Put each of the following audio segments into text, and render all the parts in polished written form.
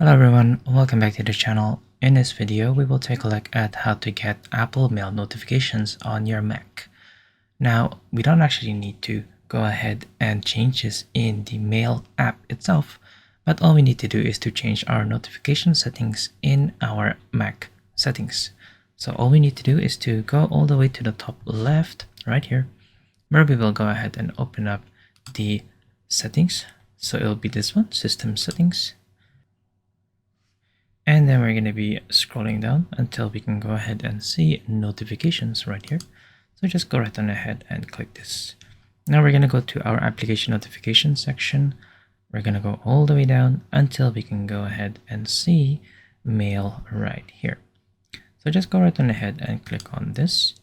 Hello everyone, welcome back to the channel. In this video, we will take a look at how to get Apple Mail notifications on your Mac. Now, we don't actually need to go ahead and change this in the Mail app itself, but all we need to do is to change our notification settings in our Mac settings. So all we need to do is to go all the way to the top left, right here, where we will go ahead and open up the settings. So it'll be this one, System Settings. And then we're going to be scrolling down until we can go ahead and see notifications right here. So just go right on ahead and click this. Now we're going to go to our application notification section. We're going to go all the way down until we can go ahead and see mail right here. So just go right on ahead and click on this.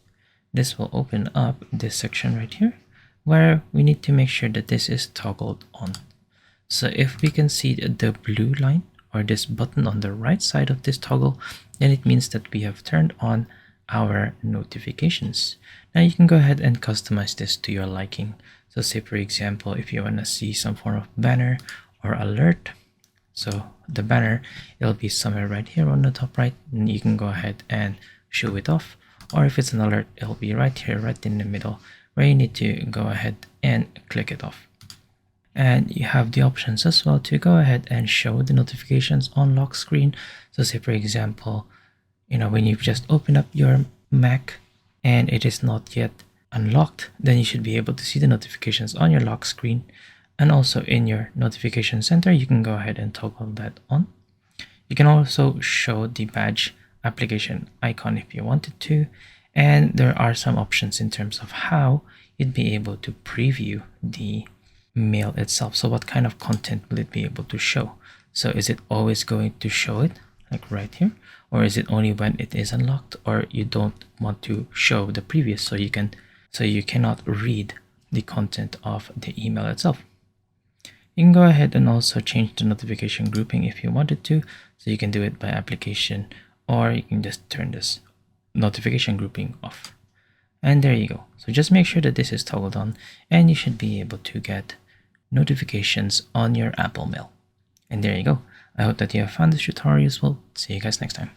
This will open up this section right here where we need to make sure that this is toggled on. So if we can see the blue line or this button on the right side of this toggle, then it means that we have turned on our notifications. Now you can go ahead and customize this to your liking. So say for example, if you want to see some form of banner or alert, so the banner, it'll be somewhere right here on the top right, and you can go ahead and show it off. Or if it's an alert, it'll be right here, right in the middle, where you need to go ahead and click it off. And you have the options as well to go ahead and show the notifications on lock screen. So say for example, when you've just opened up your Mac and it is not yet unlocked, then you should be able to see the notifications on your lock screen. And also in your notification center, you can go ahead and toggle that on. You can also show the badge application icon if you wanted to. And there are some options in terms of how you'd be able to preview the mail itself. So what kind of content will it be able to show? So is it always going to show it like right here, or is it only when it is unlocked, or you don't want to show the previous so you cannot read the content of the email itself? You can go ahead and also change the notification grouping if you wanted to. So you can do it by application, or you can just turn this notification grouping off. And there you go. So just make sure that this is toggled on, and you should be able to get notifications on your Apple Mail. And there you go. I hope that you have found this tutorial useful. See you guys next time.